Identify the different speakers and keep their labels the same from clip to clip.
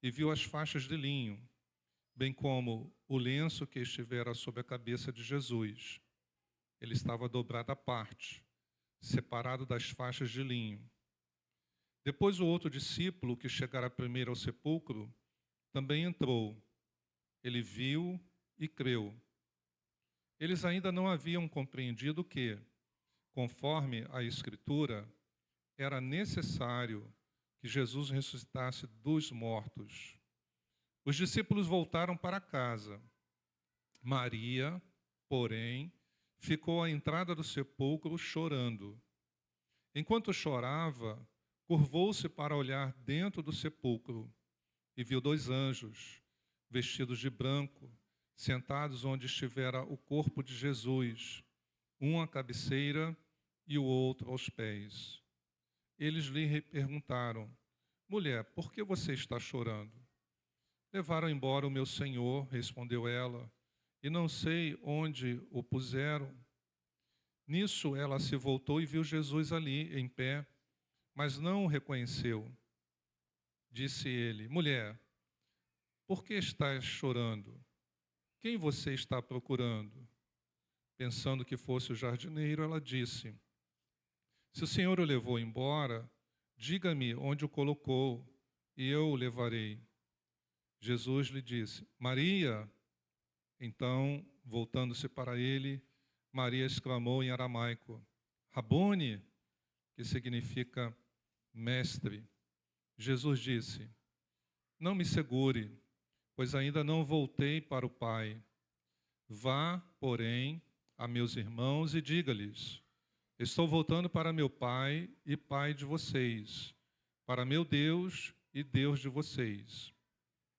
Speaker 1: e viu as faixas de linho, bem como o lenço que estivera sobre a cabeça de Jesus. Ele estava dobrado à parte, separado das faixas de linho. Depois o outro discípulo, que chegara primeiro ao sepulcro, também entrou. Ele viu e creu. Eles ainda não haviam compreendido que, conforme a Escritura, era necessário que Jesus ressuscitasse dos mortos. Os discípulos voltaram para casa. Maria, porém, ficou à entrada do sepulcro chorando. Enquanto chorava, curvou-se para olhar dentro do sepulcro e viu 2 anjos, vestidos de branco, sentados onde estivera o corpo de Jesus, um à cabeceira e o outro aos pés. Eles lhe perguntaram: Mulher, por que você está chorando? Levaram embora o meu Senhor, respondeu ela, e não sei onde o puseram. Nisso ela se voltou e viu Jesus ali, em pé, mas não o reconheceu. Disse ele: Mulher, por que estás chorando? Quem você está procurando? Pensando que fosse o jardineiro, ela disse: Se o Senhor o levou embora, diga-me onde o colocou, e eu o levarei. Jesus lhe disse: Maria. Então, voltando-se para ele, Maria exclamou em aramaico: Rabone, que significa mestre. Jesus disse: Não me segure, pois ainda não voltei para o Pai. Vá, porém, a meus irmãos e diga-lhes: Estou voltando para meu Pai e Pai de vocês, para meu Deus e Deus de vocês.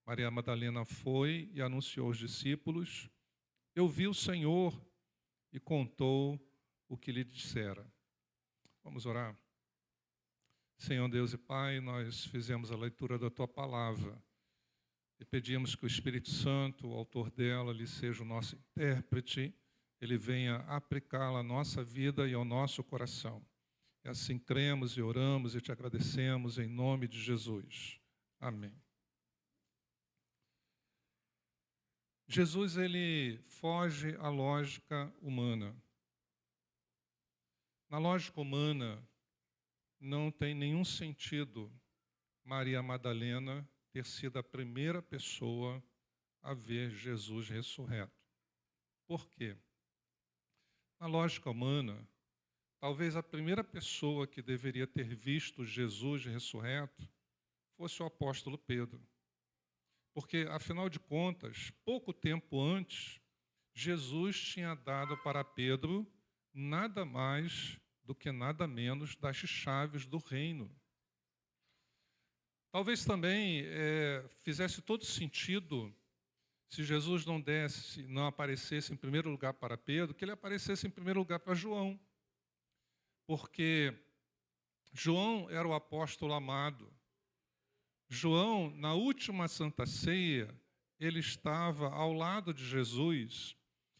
Speaker 1: Maria Madalena foi e anunciou aos discípulos: Eu vi o Senhor, e contou o que lhe dissera. Vamos orar? Senhor Deus e Pai, nós fizemos a leitura da Tua Palavra e pedimos que o Espírito Santo, o autor dela, lhe seja o nosso intérprete, ele venha aplicá-la à nossa vida e ao nosso coração. E assim cremos e oramos e te agradecemos em nome de Jesus. Amém. Jesus, ele foge à lógica humana. Na lógica humana, não tem nenhum sentido Maria Madalena ter sido a primeira pessoa a ver Jesus ressurreto. Por quê? Na lógica humana, talvez a primeira pessoa que deveria ter visto Jesus ressurreto fosse o apóstolo Pedro. Porque, afinal de contas, pouco tempo antes, Jesus tinha dado para Pedro nada mais do que nada menos das chaves do reino. Talvez também fizesse todo sentido se Jesus não aparecesse em primeiro lugar para Pedro, que ele aparecesse em primeiro lugar para João. Porque João era o apóstolo amado. João, na última Santa Ceia, ele estava ao lado de Jesus.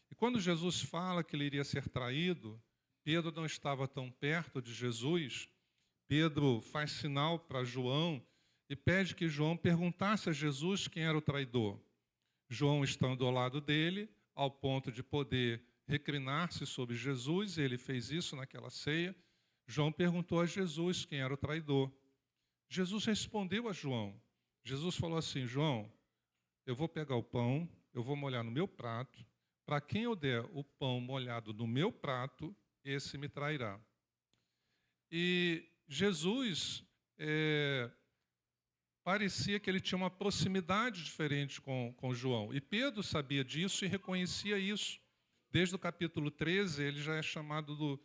Speaker 1: E quando Jesus fala que ele iria ser traído, Pedro não estava tão perto de Jesus. Pedro faz sinal para João e pede que João perguntasse a Jesus quem era o traidor. João, estando ao lado dele, ao ponto de poder reclinar-se sobre Jesus, ele fez isso naquela ceia, João perguntou a Jesus quem era o traidor. Jesus respondeu a João. Jesus falou assim: João, eu vou pegar o pão, eu vou molhar no meu prato, para quem eu der o pão molhado no meu prato, esse me trairá. E Jesus parecia que ele tinha uma proximidade diferente com João. E Pedro sabia disso e reconhecia isso. Desde o capítulo 13, ele já é chamado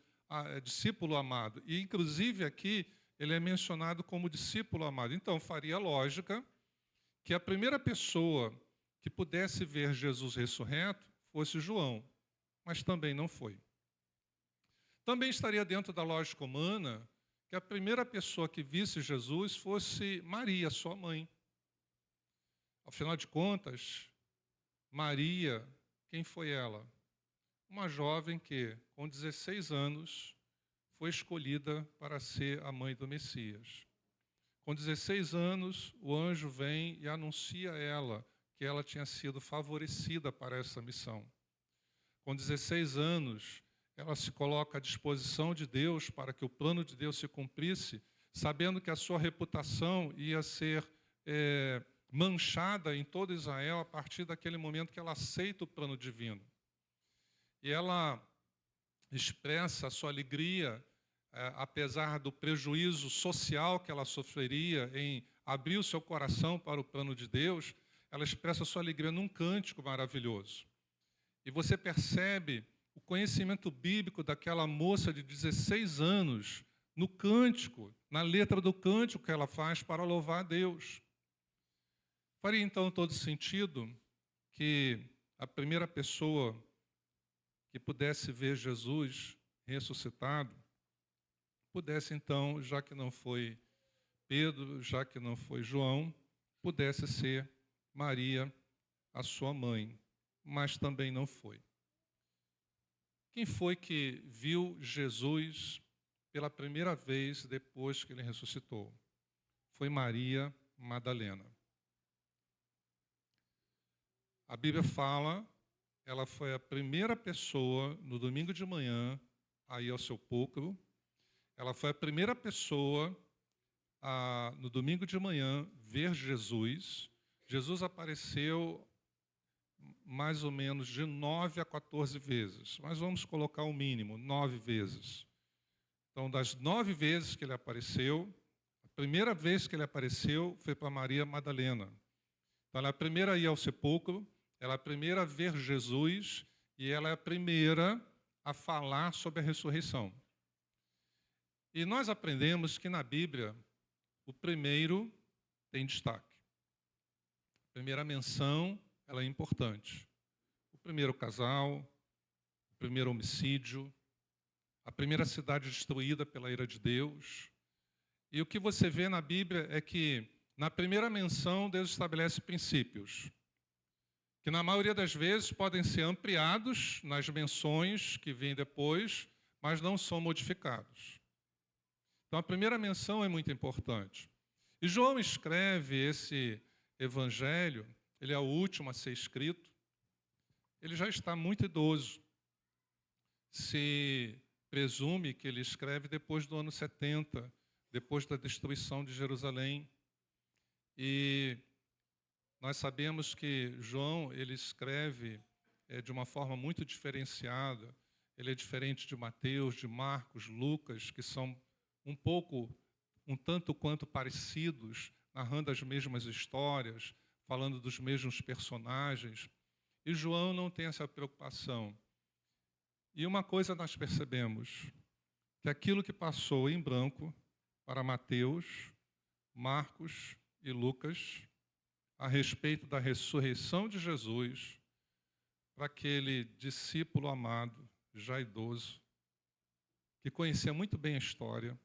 Speaker 1: discípulo amado. E, inclusive, aqui, ele é mencionado como discípulo amado. Então, faria lógica que a primeira pessoa que pudesse ver Jesus ressurreto fosse João, mas também não foi. Também estaria dentro da lógica humana que a primeira pessoa que visse Jesus fosse Maria, sua mãe. Afinal de contas, Maria, quem foi ela? Uma jovem que, com 16 anos, foi escolhida para ser a mãe do Messias. Com 16 anos, o anjo vem e anuncia a ela que ela tinha sido favorecida para essa missão. Com 16 anos, ela se coloca à disposição de Deus para que o plano de Deus se cumprisse, sabendo que a sua reputação ia ser manchada em todo Israel a partir daquele momento que ela aceita o plano divino. E ela expressa a sua alegria, apesar do prejuízo social que ela sofreria em abrir o seu coração para o plano de Deus, ela expressa a sua alegria num cântico maravilhoso. E você percebe o conhecimento bíblico daquela moça de 16 anos no cântico, na letra do cântico que ela faz para louvar a Deus. Faria então todo sentido que a primeira pessoa que pudesse ver Jesus ressuscitado, pudesse então, já que não foi Pedro, já que não foi João, pudesse ser Maria, a sua mãe, mas também não foi. Quem foi que viu Jesus pela primeira vez depois que ele ressuscitou? Foi Maria Madalena. A Bíblia fala, ela foi a primeira pessoa no domingo de manhã a ir ao sepulcro. Ela foi a primeira pessoa no domingo de manhã ver Jesus. Jesus apareceu mais ou menos de 9 a 14 vezes, mas vamos colocar o mínimo, 9 vezes. Então, das 9 vezes que ele apareceu, a primeira vez que ele apareceu foi para Maria Madalena. Então, ela é a primeira a ir ao sepulcro, ela é a primeira a ver Jesus e ela é a primeira a falar sobre a ressurreição. E nós aprendemos que na Bíblia o primeiro tem destaque. A primeira menção, ela é importante. O primeiro casal, o primeiro homicídio, a primeira cidade destruída pela ira de Deus. E o que você vê na Bíblia é que, na primeira menção, Deus estabelece princípios, que na maioria das vezes podem ser ampliados nas menções que vêm depois, mas não são modificados. Então, a primeira menção é muito importante. E João escreve esse evangelho, ele é o último a ser escrito, ele já está muito idoso. Se presume que ele escreve depois do ano 70, depois da destruição de Jerusalém. E nós sabemos que João, ele escreve de uma forma muito diferenciada. Ele é diferente de Mateus, de Marcos, Lucas, que são um tanto quanto parecidos, narrando as mesmas histórias, falando dos mesmos personagens. E João não tem essa preocupação. E uma coisa nós percebemos, que aquilo que passou em branco para Mateus, Marcos e Lucas, a respeito da ressurreição de Jesus, para aquele discípulo amado, já idoso, que conhecia muito bem a história,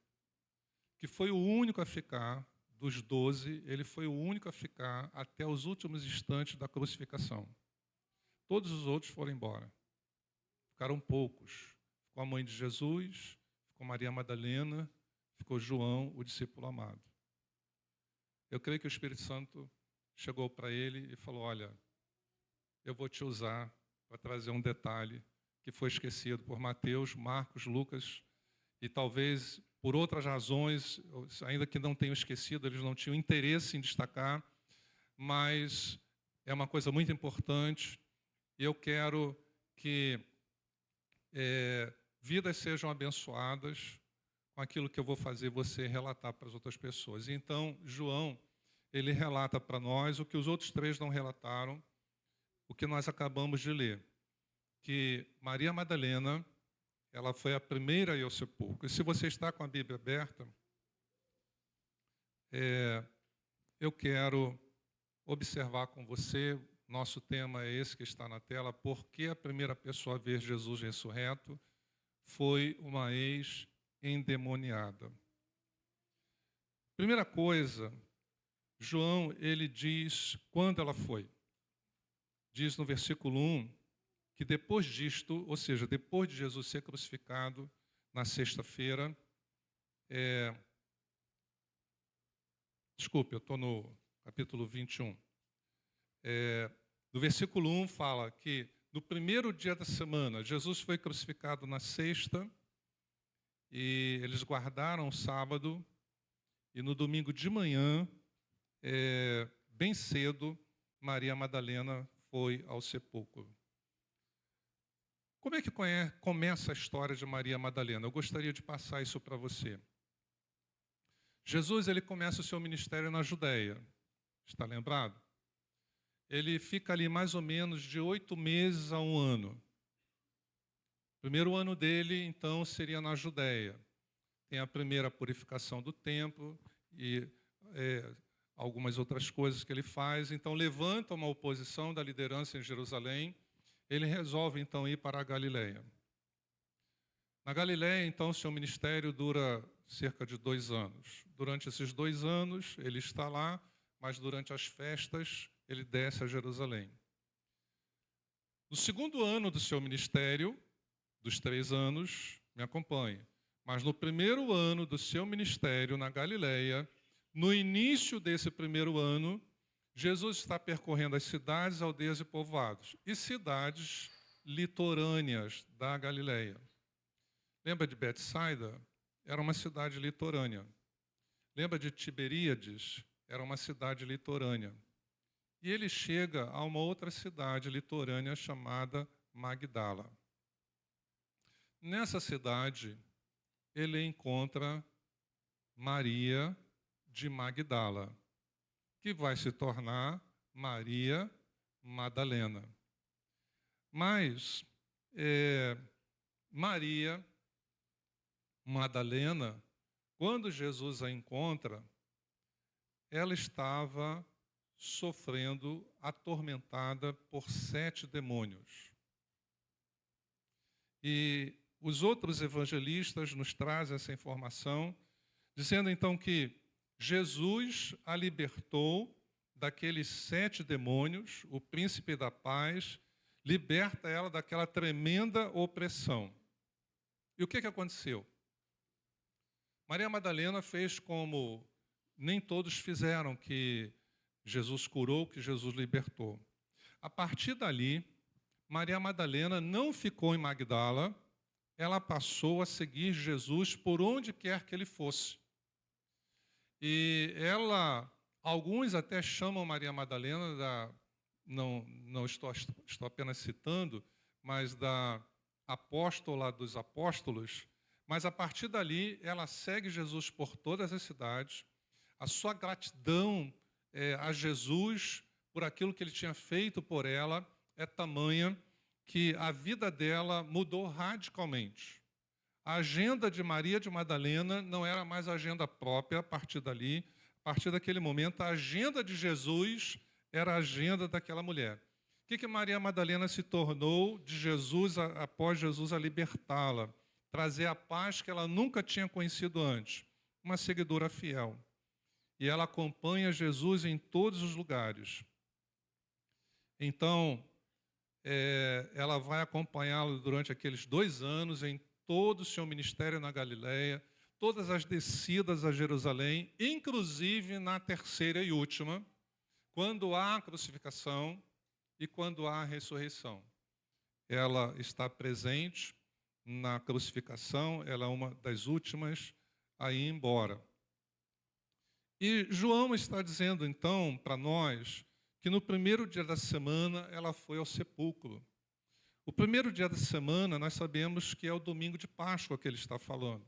Speaker 1: que foi o único a ficar, dos 12, ele foi o único a ficar até os últimos instantes da crucificação. Todos os outros foram embora. Ficaram poucos. Ficou a mãe de Jesus, ficou Maria Madalena, ficou João, o discípulo amado. Eu creio que o Espírito Santo chegou para ele e falou: olha, eu vou te usar para trazer um detalhe que foi esquecido por Mateus, Marcos, Lucas, e talvez por outras razões, ainda que não tenham esquecido, eles não tinham interesse em destacar, mas é uma coisa muito importante e eu quero que vidas sejam abençoadas com aquilo que eu vou fazer você relatar para as outras pessoas. E então, João, ele relata para nós o que os outros 3 não relataram, o que nós acabamos de ler, que Maria Madalena, ela foi a primeira a ir ao sepulcro. E se você está com a Bíblia aberta, eu quero observar com você, nosso tema é esse que está na tela, por que a primeira pessoa a ver Jesus ressurreto foi uma ex-endemoniada. Primeira coisa, João, ele diz quando ela foi. Diz no versículo 1, que depois disto, ou seja, depois de Jesus ser crucificado, na sexta-feira, Desculpe, eu estou no capítulo 21. No versículo 1 fala que no primeiro dia da semana, Jesus foi crucificado na sexta, e eles guardaram o sábado, e no domingo de manhã, bem cedo, Maria Madalena foi ao sepulcro. Como é que começa a história de Maria Madalena? Eu gostaria de passar isso para você. Jesus, ele começa o seu ministério na Judéia. Está lembrado? Ele fica ali mais ou menos de 8 meses a 1 ano. O primeiro ano dele, então, seria na Judéia. Tem a primeira purificação do templo e algumas outras coisas que ele faz. Então, levanta uma oposição da liderança em Jerusalém. Ele resolve, então, ir para a Galileia. Na Galileia, então, seu ministério dura cerca de 2 anos. Durante esses 2 anos, ele está lá, mas durante as festas, ele desce a Jerusalém. No segundo ano do seu ministério, dos 3 anos, me acompanhe, mas no primeiro ano do seu ministério na Galileia, no início desse primeiro ano, Jesus está percorrendo as cidades, aldeias e povoados, e cidades litorâneas da Galileia. Lembra de Betsaida? Era uma cidade litorânea. Lembra de Tiberíades? Era uma cidade litorânea. E ele chega a uma outra cidade litorânea chamada Magdala. Nessa cidade, ele encontra Maria de Magdala, que vai se tornar Maria Madalena. Mas Maria Madalena, quando Jesus a encontra, ela estava sofrendo, atormentada por 7 demônios. E os outros evangelistas nos trazem essa informação, dizendo então que Jesus a libertou daqueles 7 demônios, o príncipe da paz, liberta ela daquela tremenda opressão. E o que aconteceu? Maria Madalena fez como nem todos fizeram, que Jesus curou, que Jesus libertou. A partir dali, Maria Madalena não ficou em Magdala, ela passou a seguir Jesus por onde quer que ele fosse. E alguns até chamam Maria Madalena, não estou apenas citando, mas da apóstola dos apóstolos, mas a partir dali ela segue Jesus por todas as cidades. A sua gratidão a Jesus por aquilo que ele tinha feito por ela é tamanha que a vida dela mudou radicalmente. A agenda de Maria de Madalena não era mais agenda própria a partir dali. A partir daquele momento, a agenda de Jesus era a agenda daquela mulher. O que Maria Madalena se tornou de Jesus após Jesus a libertá-la? Trazer a paz que ela nunca tinha conhecido antes. Uma seguidora fiel. E ela acompanha Jesus em todos os lugares. Então, ela vai acompanhá-lo durante aqueles 2 anos em todo o seu ministério na Galileia, todas as descidas a Jerusalém, inclusive na terceira e última, quando há a crucificação e quando há a ressurreição. Ela está presente na crucificação, ela é uma das últimas a ir embora. E João está dizendo, então, para nós, que no primeiro dia da semana ela foi ao sepulcro. O primeiro dia da semana, nós sabemos que é o domingo de Páscoa que ele está falando.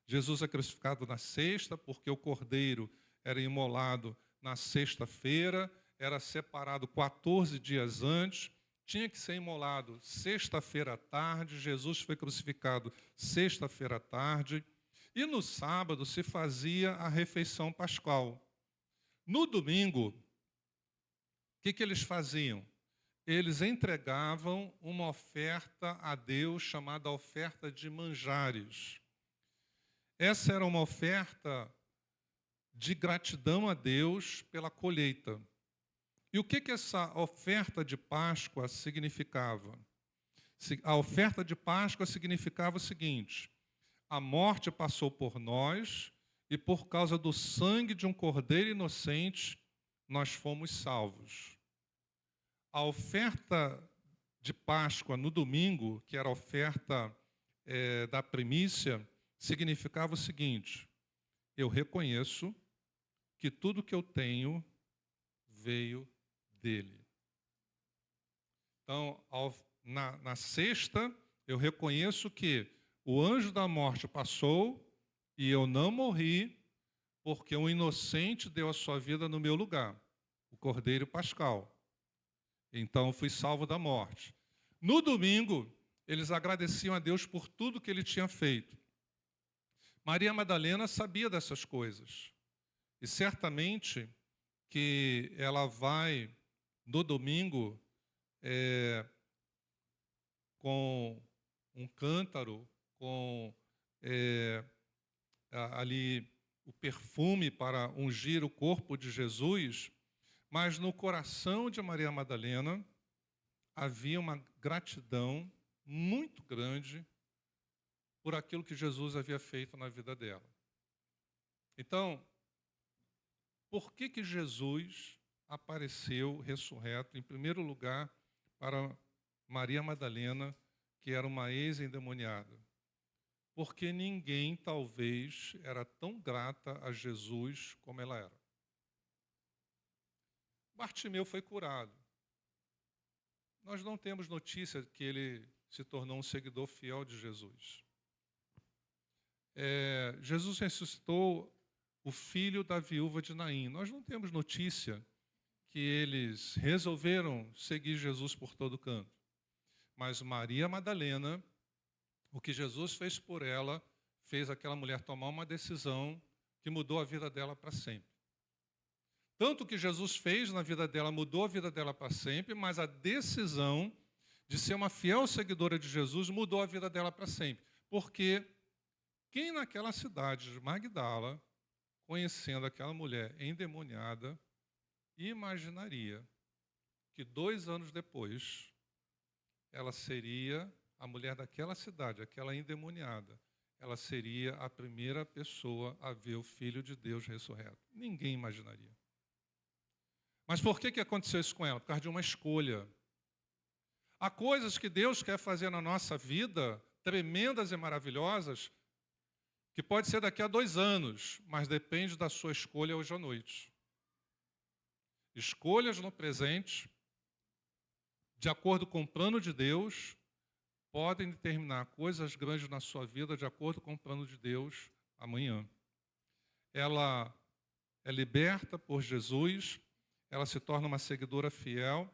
Speaker 1: Jesus é crucificado na sexta, porque o cordeiro era imolado na sexta-feira, era separado 14 dias antes, tinha que ser imolado sexta-feira à tarde, Jesus foi crucificado sexta-feira à tarde, e no sábado se fazia a refeição pascal. No domingo, o que eles faziam? Eles entregavam uma oferta a Deus chamada oferta de manjares. Essa era uma oferta de gratidão a Deus pela colheita. E o que essa oferta de Páscoa significava? A oferta de Páscoa significava o seguinte: a morte passou por nós e por causa do sangue de um cordeiro inocente, nós fomos salvos. A oferta de Páscoa no domingo, que era a oferta da primícia, significava o seguinte: eu reconheço que tudo que eu tenho veio dele. Então, na sexta, eu reconheço que o anjo da morte passou e eu não morri, porque um inocente deu a sua vida no meu lugar, o Cordeiro Pascal. Então, eu fui salvo da morte. No domingo, eles agradeciam a Deus por tudo que ele tinha feito. Maria Madalena sabia dessas coisas. E certamente que ela vai, no domingo, com um cântaro, com ali o perfume para ungir o corpo de Jesus, mas no coração de Maria Madalena havia uma gratidão muito grande por aquilo que Jesus havia feito na vida dela. Então, por que Jesus apareceu ressurreto, em primeiro lugar, para Maria Madalena, que era uma ex-endemoniada? Porque ninguém, talvez, era tão grata a Jesus como ela era. Bartimeu foi curado. Nós não temos notícia que ele se tornou um seguidor fiel de Jesus. Jesus ressuscitou o filho da viúva de Naim. Nós não temos notícia que eles resolveram seguir Jesus por todo canto. Mas Maria Madalena, o que Jesus fez por ela, fez aquela mulher tomar uma decisão que mudou a vida dela para sempre. Tanto que Jesus fez na vida dela, mudou a vida dela para sempre, mas a decisão de ser uma fiel seguidora de Jesus mudou a vida dela para sempre. Porque quem naquela cidade de Magdala, conhecendo aquela mulher endemoniada, imaginaria que 2 anos depois ela seria a mulher daquela cidade, aquela endemoniada. Ela seria a primeira pessoa a ver o Filho de Deus ressurreto. Ninguém imaginaria. Mas por que aconteceu isso com ela? Por causa de uma escolha. Há coisas que Deus quer fazer na nossa vida, tremendas e maravilhosas, que pode ser daqui a 2 anos, mas depende da sua escolha hoje à noite. Escolhas no presente, de acordo com o plano de Deus, podem determinar coisas grandes na sua vida, de acordo com o plano de Deus, amanhã. Ela é liberta por Jesus, ela se torna uma seguidora fiel,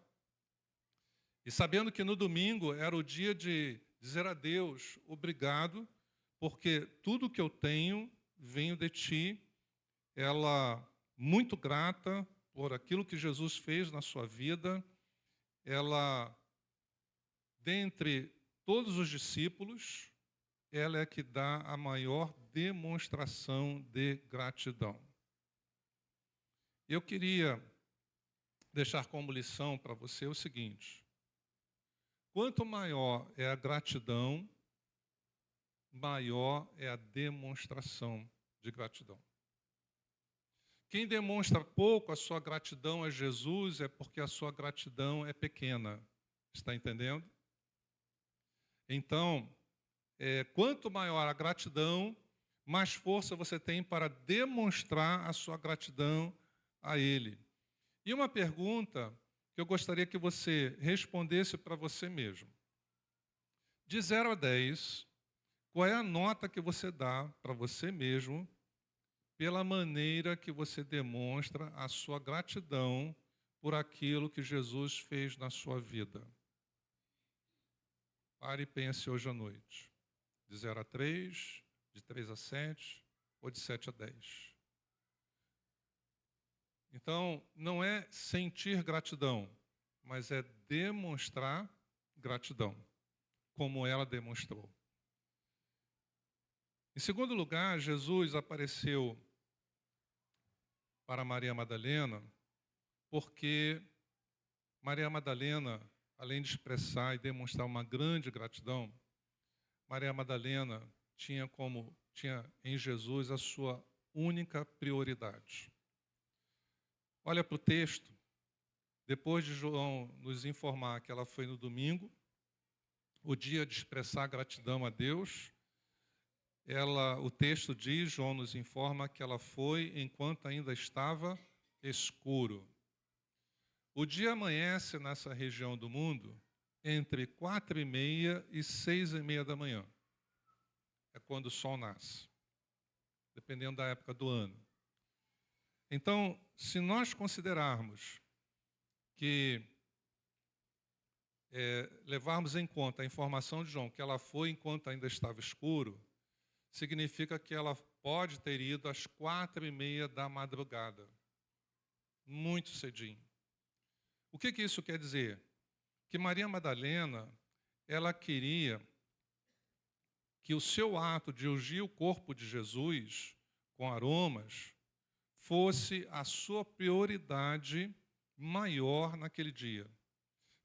Speaker 1: e sabendo que no domingo era o dia de dizer a Deus, obrigado, porque tudo que eu tenho venho de ti. Ela, muito grata por aquilo que Jesus fez na sua vida, ela, dentre todos os discípulos, ela é que dá a maior demonstração de gratidão. Eu queria deixar como lição para você o seguinte: quanto maior é a gratidão, maior é a demonstração de gratidão. Quem demonstra pouco a sua gratidão a Jesus é porque a sua gratidão é pequena. Está entendendo? Então, quanto maior a gratidão, mais força você tem para demonstrar a sua gratidão a Ele. E uma pergunta que eu gostaria que você respondesse para você mesmo. De 0 a 10, qual é a nota que você dá para você mesmo pela maneira que você demonstra a sua gratidão por aquilo que Jesus fez na sua vida? Pare e pense hoje à noite. De 0 a 3, de 3 a 7 ou de 7 a 10. Então, não é sentir gratidão, mas é demonstrar gratidão, como ela demonstrou. Em segundo lugar, Jesus apareceu para Maria Madalena, porque Maria Madalena, além de expressar e demonstrar uma grande gratidão, Maria Madalena tinha em Jesus a sua única prioridade. Olha para o texto. Depois de João nos informar que ela foi no domingo, o dia de expressar gratidão a Deus, o texto diz, João nos informa que ela foi enquanto ainda estava escuro. O dia amanhece nessa região do mundo entre 4h30 e 6h30 da manhã. É quando o sol nasce, dependendo da época do ano. Então, se nós considerarmos que levarmos em conta a informação de João, que ela foi enquanto ainda estava escuro, significa que ela pode ter ido às 4h30 da madrugada, muito cedinho. O que isso quer dizer? Que Maria Madalena, ela queria que o seu ato de ungir o corpo de Jesus com aromas fosse a sua prioridade maior naquele dia.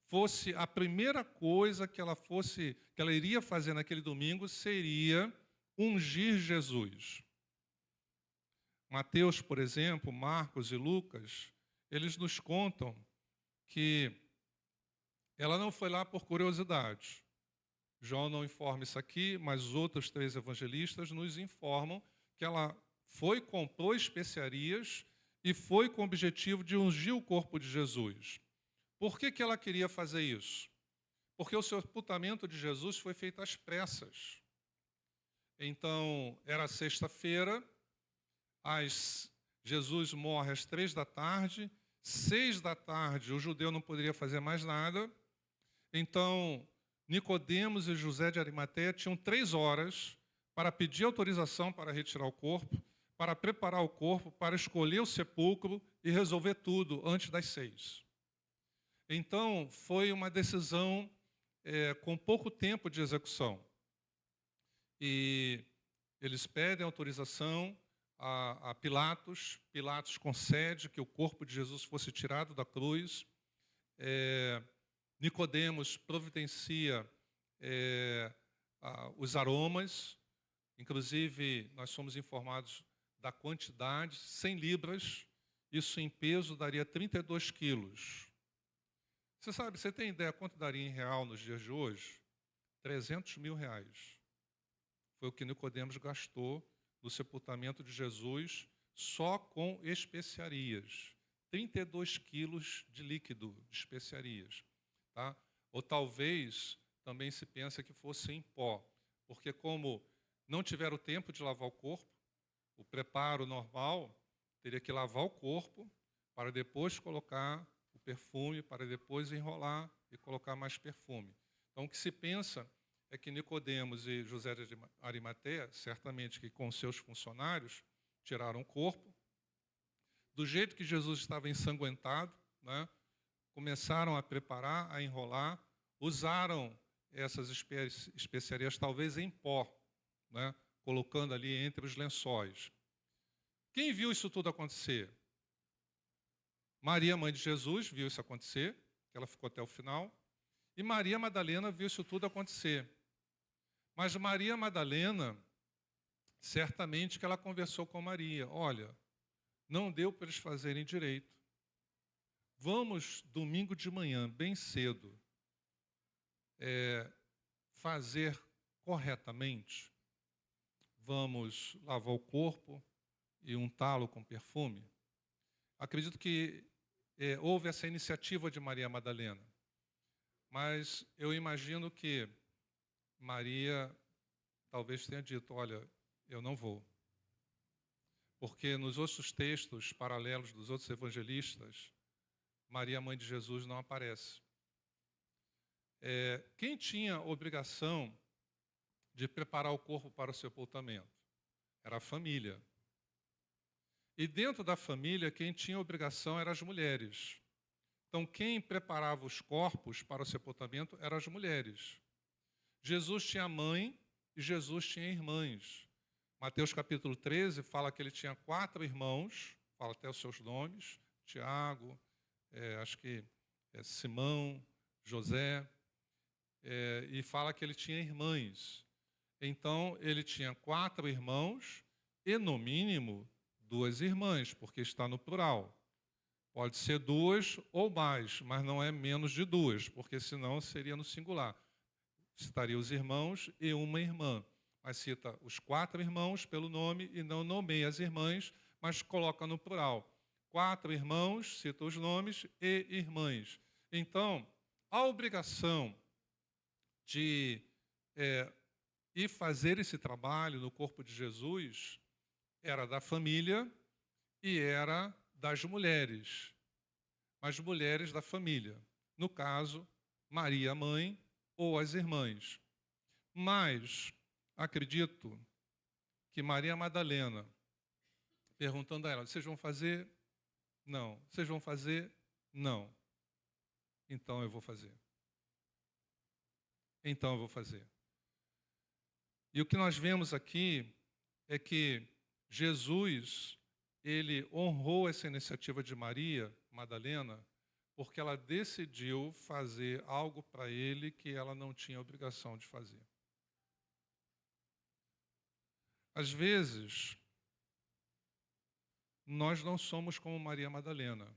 Speaker 1: Fosse a primeira coisa que ela iria fazer naquele domingo seria ungir Jesus. Mateus, por exemplo, Marcos e Lucas, eles nos contam que ela não foi lá por curiosidade. João não informa isso aqui, mas os outros 3 evangelistas nos informam que ela comprou especiarias e foi com o objetivo de ungir o corpo de Jesus. Por que ela queria fazer isso? Porque o sepultamento de Jesus foi feito às pressas. Então, era sexta-feira, Jesus morre às 3h, 6h, o judeu não poderia fazer mais nada. Então, Nicodemos e José de Arimateia tinham 3 horas para pedir autorização para retirar o corpo, para preparar o corpo, para escolher o sepulcro e resolver tudo antes das 6. Então, foi uma decisão com pouco tempo de execução. E eles pedem autorização a Pilatos. Pilatos concede que o corpo de Jesus fosse tirado da cruz. Nicodemos providencia os aromas. Inclusive, nós somos informados da quantidade, 100 libras. Isso em peso daria 32 quilos. Você tem ideia quanto daria em real nos dias de hoje? 300 mil reais. Foi o que Nicodemos gastou no sepultamento de Jesus só com especiarias. 32 quilos de líquido de especiarias. Tá? Ou talvez também se pense que fosse em pó, porque como não tiveram tempo de lavar o corpo, o preparo normal teria que lavar o corpo para depois colocar o perfume, para depois enrolar e colocar mais perfume. Então, o que se pensa é que Nicodemos e José de Arimateia, certamente que com seus funcionários, tiraram o corpo. Do jeito que Jesus estava ensanguentado, né, começaram a preparar, a enrolar, usaram essas especiarias talvez em pó, né, colocando ali entre os lençóis. Quem viu isso tudo acontecer? Maria, mãe de Jesus, viu isso acontecer, que ela ficou até o final, e Maria Madalena viu isso tudo acontecer. Mas Maria Madalena, certamente que ela conversou com Maria, olha, não deu para eles fazerem direito. Vamos, domingo de manhã, bem cedo, fazer corretamente. Vamos lavar o corpo e untá-lo com perfume. Acredito que houve essa iniciativa de Maria Madalena. Mas eu imagino que Maria talvez tenha dito, olha, eu não vou. Porque nos outros textos paralelos dos outros evangelistas, Maria, mãe de Jesus, não aparece. Quem tinha obrigação de preparar o corpo para o sepultamento? Era a família. E dentro da família, quem tinha obrigação eram as mulheres. Então, quem preparava os corpos para o sepultamento eram as mulheres. Jesus tinha mãe e Jesus tinha irmãs. Mateus capítulo 13 fala que ele tinha 4 irmãos, fala até os seus nomes, Tiago, acho que Simão, José, e fala que ele tinha irmãs. Então, ele tinha 4 irmãos e, no mínimo, duas irmãs, porque está no plural. Pode ser duas ou mais, mas não é menos de duas, porque senão seria no singular. Citaria os irmãos e uma irmã. Mas cita os 4 irmãos pelo nome e não nomeia as irmãs, mas coloca no plural. 4 irmãos, cita os nomes, e irmãs. Então, a obrigação de ir fazer esse trabalho no corpo de Jesus era da família e era das mulheres, as mulheres da família. No caso, Maria, mãe, ou as irmãs. Mas acredito que Maria Madalena, perguntando a ela, vocês vão fazer? Não. Vocês vão fazer? Não. Então eu vou fazer. Então eu vou fazer. E o que nós vemos aqui é que Jesus, ele honrou essa iniciativa de Maria Madalena, porque ela decidiu fazer algo para ele que ela não tinha obrigação de fazer. Às vezes, nós não somos como Maria Madalena.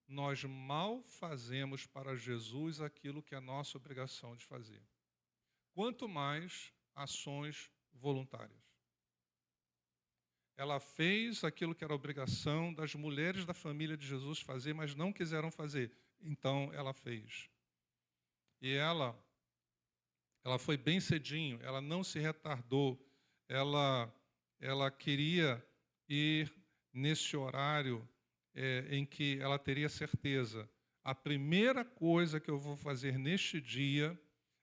Speaker 1: Nós mal fazemos para Jesus aquilo que é nossa obrigação de fazer. Quanto mais ações voluntárias. Ela fez aquilo que era obrigação das mulheres da família de Jesus fazer, mas não quiseram fazer. Então, ela fez. E ela foi bem cedinho, ela não se retardou. Ela queria ir nesse horário em que ela teria certeza. A primeira coisa que eu vou fazer neste dia,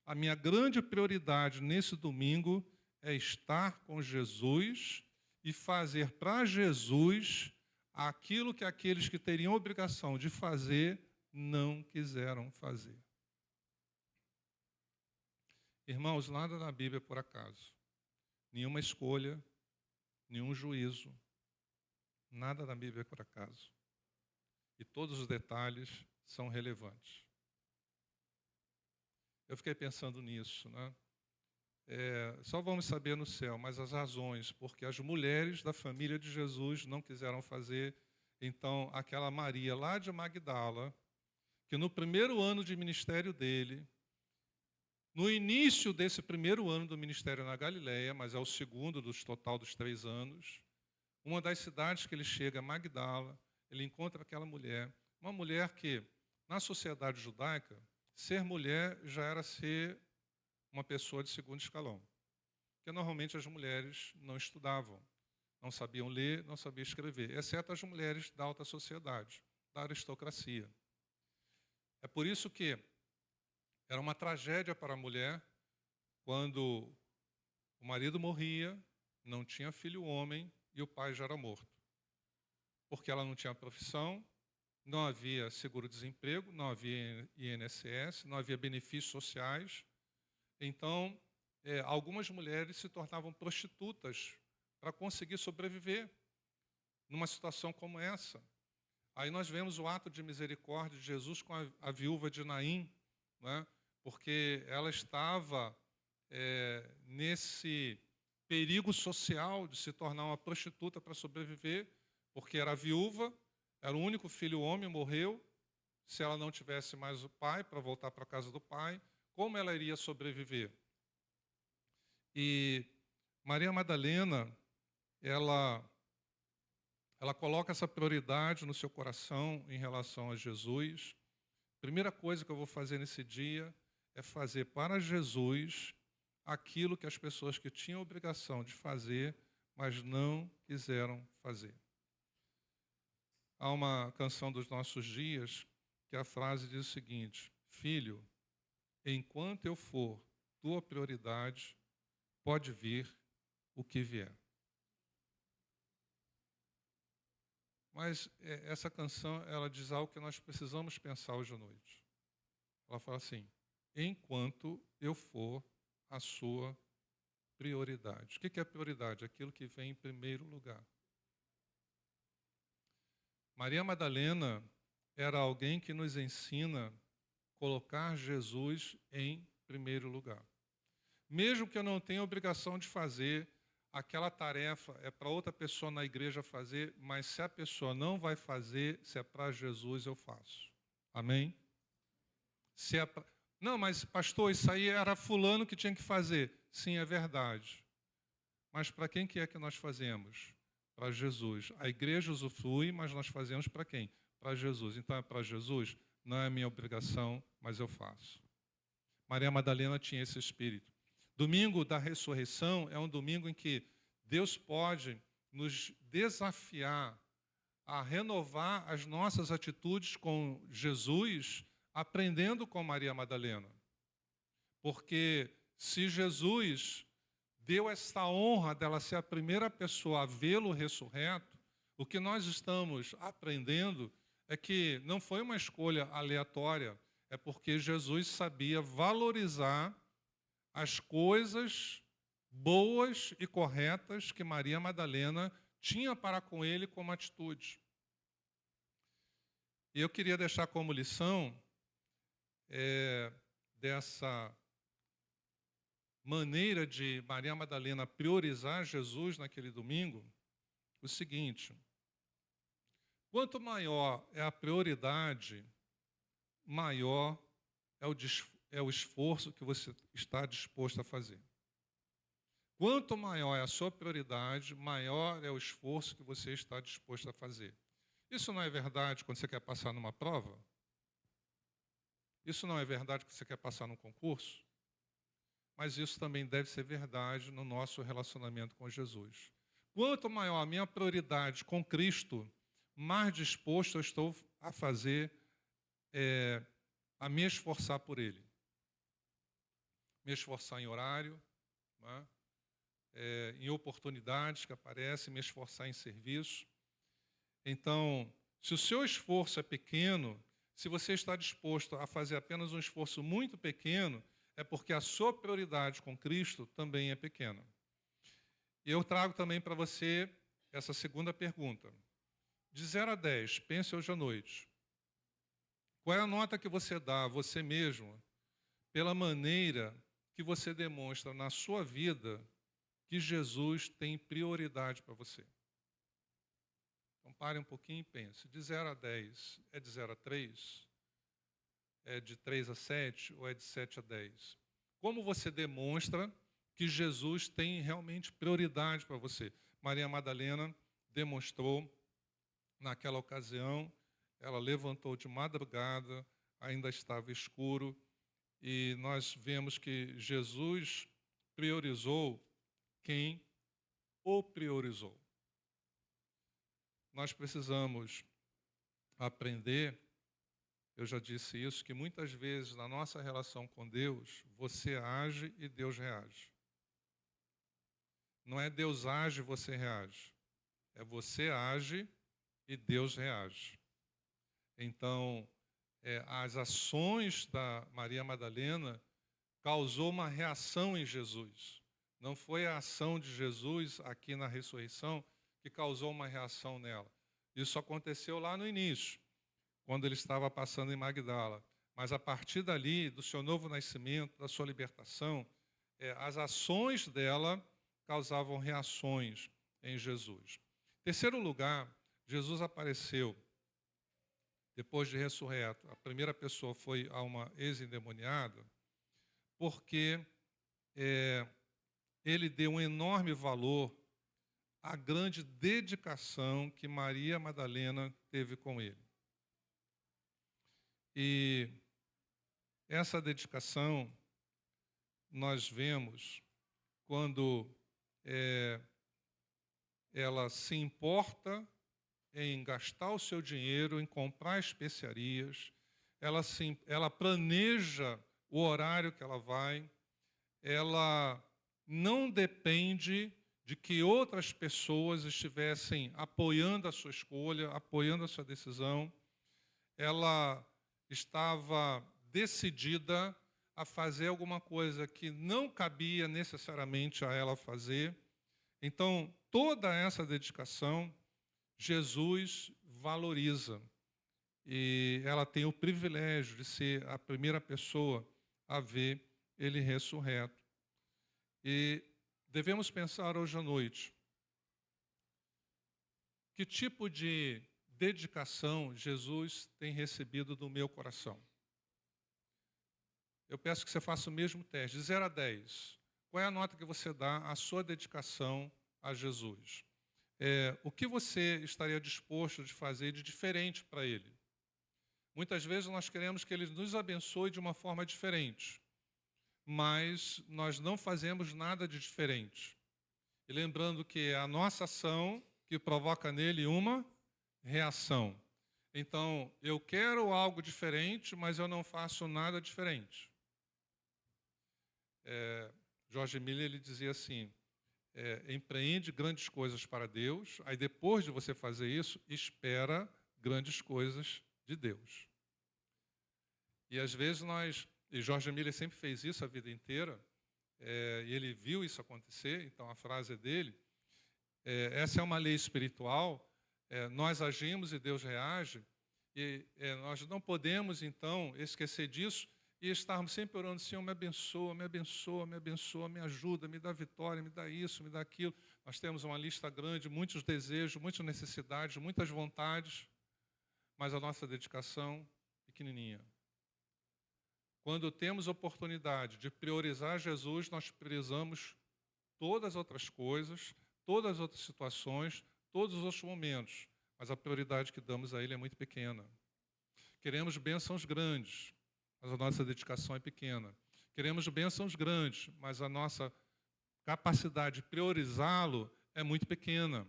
Speaker 1: a minha grande prioridade nesse domingo, é estar com Jesus e fazer para Jesus aquilo que aqueles que teriam obrigação de fazer não quiseram fazer. Irmãos, nada na Bíblia é por acaso. Nenhuma escolha, nenhum juízo, nada na Bíblia é por acaso. E todos os detalhes são relevantes. Eu fiquei pensando nisso, né? Só vamos saber no céu, mas as razões, porque as mulheres da família de Jesus não quiseram fazer. Então, aquela Maria lá de Magdala, que no primeiro ano de ministério dele, no início desse primeiro ano do ministério na Galileia, mas é o segundo dos total dos 3 anos, uma das cidades que ele chega, Magdala, ele encontra aquela mulher, uma mulher que, na sociedade judaica, ser mulher já era ser uma pessoa de segundo escalão. Porque normalmente as mulheres não estudavam, não sabiam ler, não sabiam escrever, exceto as mulheres da alta sociedade, da aristocracia. É por isso que era uma tragédia para a mulher quando o marido morria, não tinha filho homem e o pai já era morto. Porque ela não tinha profissão, não havia seguro-desemprego, não havia INSS, não havia benefícios sociais. Então, algumas mulheres se tornavam prostitutas para conseguir sobreviver numa situação como essa. Aí nós vemos o ato de misericórdia de Jesus com a viúva de Naim, né? Porque ela estava nesse perigo social de se tornar uma prostituta para sobreviver, porque era viúva, era o único filho homem, morreu. Se ela não tivesse mais o pai para voltar para a casa do pai, como ela iria sobreviver? E Maria Madalena, ela coloca essa prioridade no seu coração em relação a Jesus. Primeira coisa que eu vou fazer nesse dia é fazer para Jesus aquilo que as pessoas que tinham obrigação de fazer, mas não quiseram fazer. Há uma canção dos nossos dias que a frase diz o seguinte: filho, enquanto eu for tua prioridade, pode vir o que vier. Mas essa canção, ela diz algo que nós precisamos pensar hoje à noite. Ela fala assim: enquanto eu for a sua prioridade. O que é prioridade? Aquilo que vem em primeiro lugar. Maria Madalena era alguém que nos ensina a colocar Jesus em primeiro lugar. Mesmo que eu não tenha obrigação de fazer aquela tarefa é para outra pessoa na igreja fazer, mas se a pessoa não vai fazer, se é para Jesus, eu faço. Amém? Se é pra... Não, mas pastor, isso aí era fulano que tinha que fazer. Sim, é verdade. Mas para quem que é que nós fazemos? Para Jesus. A igreja usufrui, mas nós fazemos para quem? Para Jesus. Então é para Jesus? Não é minha obrigação, mas eu faço. Maria Madalena tinha esse espírito. Domingo da ressurreição é um domingo em que Deus pode nos desafiar a renovar as nossas atitudes com Jesus, aprendendo com Maria Madalena. Porque se Jesus deu essa honra dela ser a primeira pessoa a vê-lo ressurreto, o que nós estamos aprendendo é que não foi uma escolha aleatória, é porque Jesus sabia valorizar as coisas boas e corretas que Maria Madalena tinha para com ele como atitude. E eu queria deixar como lição dessa maneira de Maria Madalena priorizar Jesus naquele domingo, o seguinte: quanto maior é a prioridade, maior é o esforço que você está disposto a fazer. Quanto maior é a sua prioridade, maior é o esforço que você está disposto a fazer. Isso não é verdade quando você quer passar numa prova? Isso não é verdade quando você quer passar num concurso? Mas isso também deve ser verdade no nosso relacionamento com Jesus. Quanto maior a minha prioridade com Cristo, mais disposto eu estou a fazer, a me esforçar por Ele. Me esforçar em horário, né? Em oportunidades que aparecem, me esforçar em serviço. Então, se o seu esforço é pequeno, se você está disposto a fazer apenas um esforço muito pequeno, é porque a sua prioridade com Cristo também é pequena. E eu trago também para você essa segunda pergunta. De 0 a 10, pense hoje à noite. Qual é a nota que você dá a você mesmo pela maneira que você demonstra na sua vida que Jesus tem prioridade para você? Então pare um pouquinho e pense. De 0 a 10, é de 0 a 3? É de 3 a 7 ou é de 7 a 10? Como você demonstra que Jesus tem realmente prioridade para você? Maria Madalena demonstrou naquela ocasião, ela levantou de madrugada, ainda estava escuro, e nós vemos que Jesus priorizou quem o priorizou. Nós precisamos aprender, eu já disse isso, que muitas vezes na nossa relação com Deus, você age e Deus reage. Não é Deus age e você reage. É você age e Deus reage. Então, as ações da Maria Madalena causou uma reação em Jesus. Não foi a ação de Jesus aqui na ressurreição que causou uma reação nela. Isso aconteceu lá no início, quando ele estava passando em Magdala. Mas a partir dali, do seu novo nascimento, da sua libertação, as ações dela causavam reações em Jesus. Em terceiro lugar, Jesus apareceu depois de ressurreto. A primeira pessoa foi a uma ex-endemoniada, porque ele deu um enorme valor à grande dedicação que Maria Madalena teve com ele. E essa dedicação nós vemos quando ela se importa em gastar o seu dinheiro, em comprar especiarias, ela planeja o horário que ela vai, ela não depende de que outras pessoas estivessem apoiando a sua escolha, apoiando a sua decisão. Ela estava decidida a fazer alguma coisa que não cabia necessariamente a ela fazer. Então, toda essa dedicação, Jesus valoriza. E ela tem o privilégio de ser a primeira pessoa a ver ele ressurreto. E devemos pensar hoje à noite, que tipo de dedicação Jesus tem recebido do meu coração? Eu peço que você faça o mesmo teste, de 0 a 10. Qual é a nota que você dá à sua dedicação a Jesus? O que você estaria disposto de fazer de diferente para Ele? Muitas vezes nós queremos que Ele nos abençoe de uma forma diferente, mas nós não fazemos nada de diferente. E lembrando que é a nossa ação que provoca nele uma reação. Então, eu quero algo diferente, mas eu não faço nada diferente. George Miller ele dizia assim, empreende grandes coisas para Deus, aí depois de você fazer isso, espera grandes coisas de Deus. E às vezes e George Miller sempre fez isso a vida inteira, e ele viu isso acontecer, então a frase é dele, essa é uma lei espiritual, nós agimos e Deus reage, e nós não podemos então esquecer disso e estarmos sempre orando, Senhor, me abençoa, me abençoa, me abençoa, me ajuda, me dá vitória, me dá isso, me dá aquilo. Nós temos uma lista grande, muitos desejos, muitas necessidades, muitas vontades, mas a nossa dedicação pequenininha. Quando temos oportunidade de priorizar Jesus, nós priorizamos todas as outras coisas, todas as outras situações, todos os outros momentos, mas a prioridade que damos a Ele é muito pequena. Queremos bênçãos grandes, mas a nossa dedicação é pequena. Queremos bênçãos grandes, mas a nossa capacidade de priorizá-lo é muito pequena.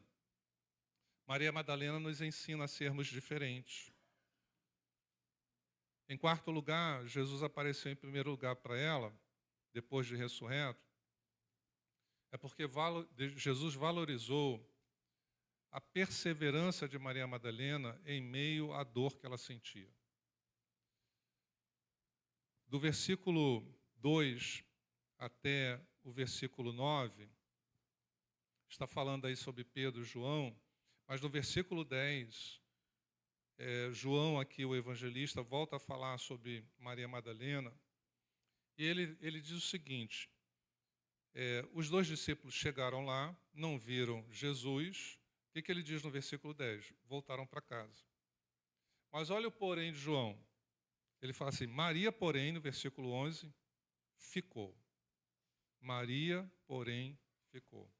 Speaker 1: Maria Madalena nos ensina a sermos diferentes. Em quarto lugar, Jesus apareceu em primeiro lugar para ela, depois de ressurreto, é porque Jesus valorizou a perseverança de Maria Madalena em meio à dor que ela sentia. Do versículo 2 até o versículo 9, está falando aí sobre Pedro e João, mas no versículo 10, João aqui, o evangelista, volta a falar sobre Maria Madalena, e ele diz o seguinte, os 2 discípulos chegaram lá, não viram Jesus, o que ele diz no versículo 10? Voltaram para casa. Mas olha o porém de João. Ele fala assim, Maria, porém, no versículo 11, ficou. Maria, porém, ficou.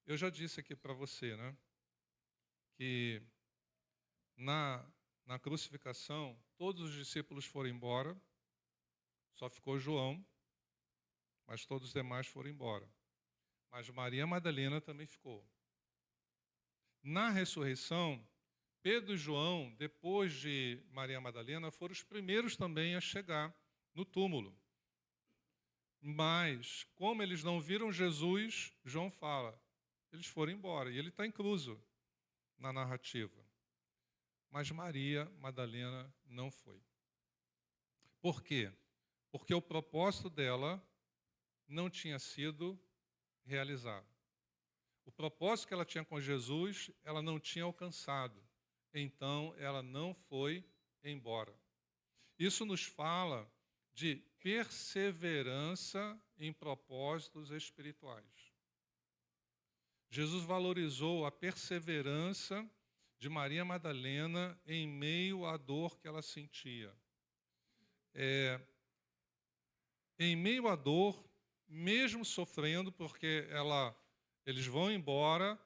Speaker 1: Eu já disse aqui para você, né, que na crucificação, todos os discípulos foram embora, só ficou João, mas todos os demais foram embora. Mas Maria Madalena também ficou. Na ressurreição, Pedro e João, depois de Maria Madalena, foram os primeiros também a chegar no túmulo. Mas, como eles não viram Jesus, João fala, eles foram embora. E ele está incluso na narrativa. Mas Maria Madalena não foi. Por quê? Porque o propósito dela não tinha sido realizado. O propósito que ela tinha com Jesus, ela não tinha alcançado. Então, ela não foi embora. Isso nos fala de perseverança em propósitos espirituais. Jesus valorizou a perseverança de Maria Madalena em meio à dor que ela sentia. Em meio à dor, mesmo sofrendo, porque eles vão embora,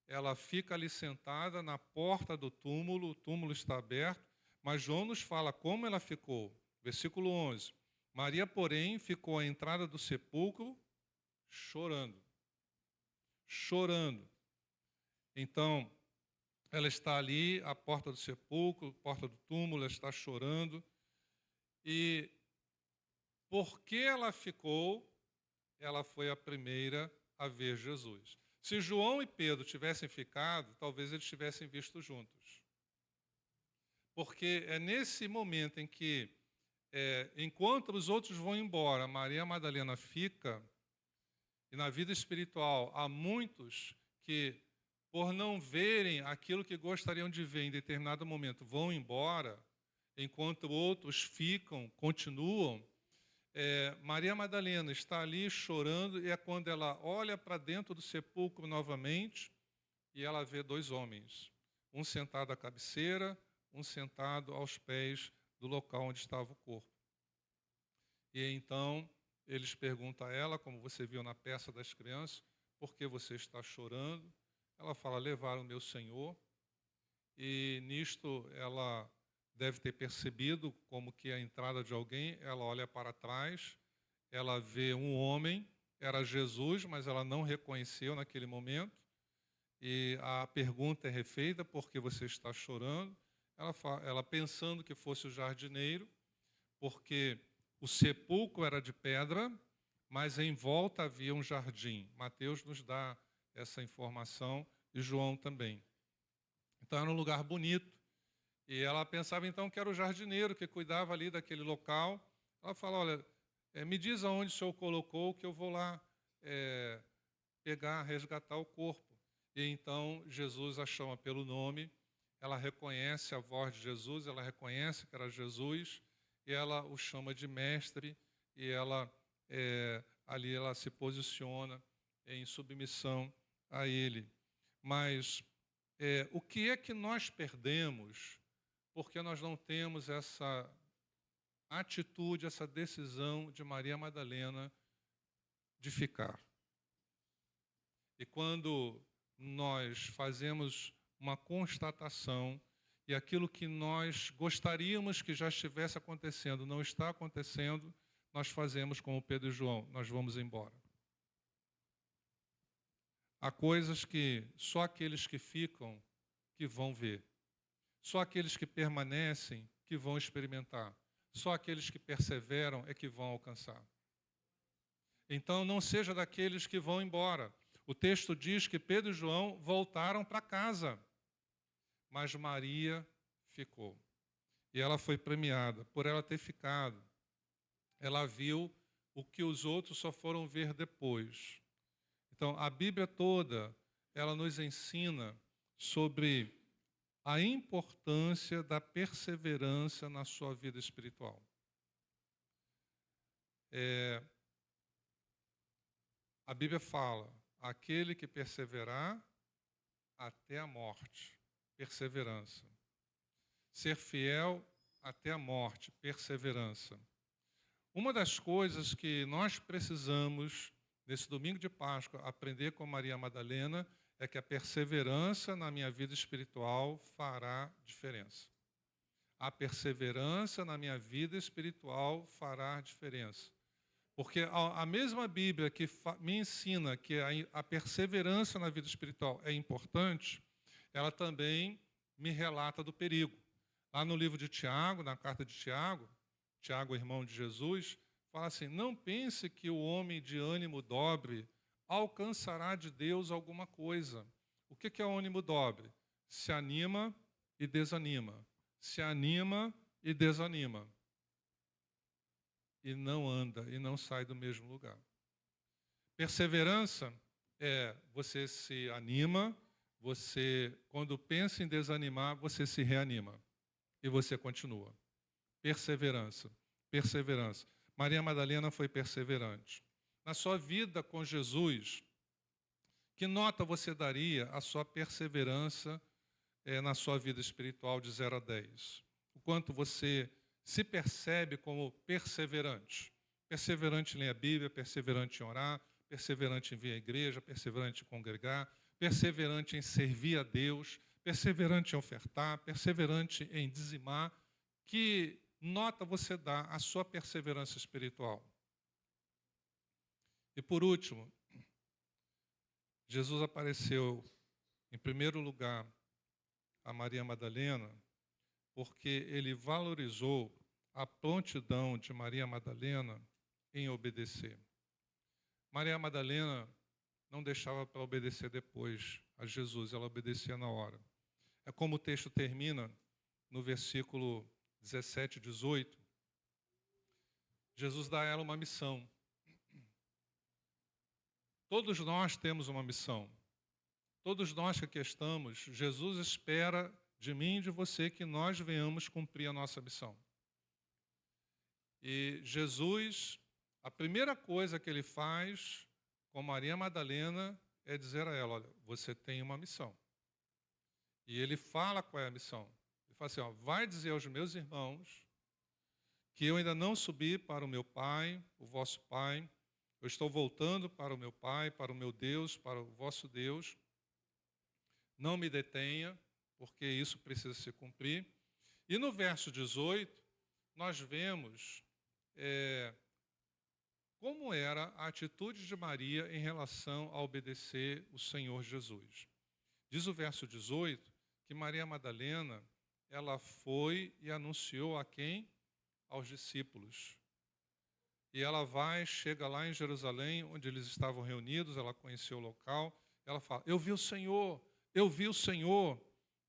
Speaker 1: ela fica ali sentada na porta do túmulo, o túmulo está aberto, mas João nos fala como ela ficou. Versículo 11. Maria, porém, ficou à entrada do sepulcro chorando. Chorando. Então, ela está ali, à porta do sepulcro, porta do túmulo, ela está chorando. E porque ela ficou, ela foi a primeira a ver Jesus. Se João e Pedro tivessem ficado, talvez eles tivessem visto juntos. Porque é nesse momento em que, enquanto os outros vão embora, Maria Madalena fica, e na vida espiritual há muitos que, por não verem aquilo que gostariam de ver em determinado momento, vão embora, enquanto outros ficam, continuam. Maria Madalena está ali chorando, e é quando ela olha para dentro do sepulcro novamente e ela vê dois homens, um sentado à cabeceira, um sentado aos pés do local onde estava o corpo. E então eles perguntam a ela, como você viu na peça das crianças, por que você está chorando? Ela fala, levaram o meu Senhor. E nisto ela deve ter percebido como que a entrada de alguém, ela olha para trás, ela vê um homem, era Jesus, mas ela não reconheceu naquele momento. E a pergunta é refeita, por que você está chorando? Ela pensando que fosse o jardineiro, porque o sepulcro era de pedra, mas em volta havia um jardim. Mateus nos dá essa informação e João também. Então era um lugar bonito. E ela pensava então que era o jardineiro que cuidava ali daquele local. Ela fala, olha, me diz aonde o senhor colocou que eu vou lá resgatar o corpo. E então Jesus a chama pelo nome, ela reconhece a voz de Jesus, ela reconhece que era Jesus, e ela o chama de mestre, e ela ali ela se posiciona em submissão a ele. Mas o que é que nós perdemos porque nós não temos essa atitude, essa decisão de Maria Madalena de ficar? E quando nós fazemos uma constatação e aquilo que nós gostaríamos que já estivesse acontecendo não está acontecendo, nós fazemos como Pedro e João, nós vamos embora. Há coisas que só aqueles que ficam que vão ver. Só aqueles que permanecem que vão experimentar. Só aqueles que perseveram é que vão alcançar. Então, não seja daqueles que vão embora. O texto diz que Pedro e João voltaram para casa, mas Maria ficou. E ela foi premiada por ela ter ficado. Ela viu o que os outros só foram ver depois. Então, a Bíblia toda, ela nos ensina sobre a importância da perseverança na sua vida espiritual. A Bíblia fala, aquele que perseverar até a morte, perseverança. Ser fiel até a morte, perseverança. Uma das coisas que nós precisamos, nesse domingo de Páscoa, aprender com Maria Madalena, é que a perseverança na minha vida espiritual fará diferença. A perseverança na minha vida espiritual fará diferença. Porque a mesma Bíblia que me ensina que a perseverança na vida espiritual é importante, ela também me relata do perigo. Lá no livro de Tiago, na carta de Tiago, Tiago, irmão de Jesus, fala assim, não pense que o homem de ânimo dobre alcançará de Deus alguma coisa. O que é o ânimo dobre? Se anima e desanima. Se anima e desanima. E não anda, e não sai do mesmo lugar. Perseverança é você se anima, você, quando pensa em desanimar, você se reanima. E você continua. Perseverança, perseverança. Maria Madalena foi perseverante. Na sua vida com Jesus, que nota você daria à sua perseverança na sua vida espiritual de 0 a 10? O quanto você se percebe como perseverante? Perseverante em ler a Bíblia, perseverante em orar, perseverante em vir à igreja, perseverante em congregar, perseverante em servir a Deus, perseverante em ofertar, perseverante em dizimar. Que nota você dá à sua perseverança espiritual? E por último, Jesus apareceu em primeiro lugar a Maria Madalena porque ele valorizou a prontidão de Maria Madalena em obedecer. Maria Madalena não deixava para obedecer depois a Jesus, ela obedecia na hora. É como o texto termina no versículo 17 e 18. Jesus dá a ela uma missão. Todos nós temos uma missão. Todos nós que aqui estamos, Jesus espera de mim e de você, que nós venhamos cumprir a nossa missão. E Jesus, a primeira coisa que ele faz com Maria Madalena é dizer a ela, olha, você tem uma missão. E ele fala qual é a missão. Ele fala assim, ó, vai dizer aos meus irmãos que eu ainda não subi para o meu Pai, o vosso Pai. Eu estou voltando para o meu Pai, para o meu Deus, para o vosso Deus. Não me detenha, porque isso precisa se cumprir. E no verso 18, nós vemos como era a atitude de Maria em relação a obedecer o Senhor Jesus. Diz o verso 18 que Maria Madalena, ela foi e anunciou a quem? Aos discípulos. E ela chega lá em Jerusalém, onde eles estavam reunidos, ela conheceu o local, ela fala, eu vi o Senhor,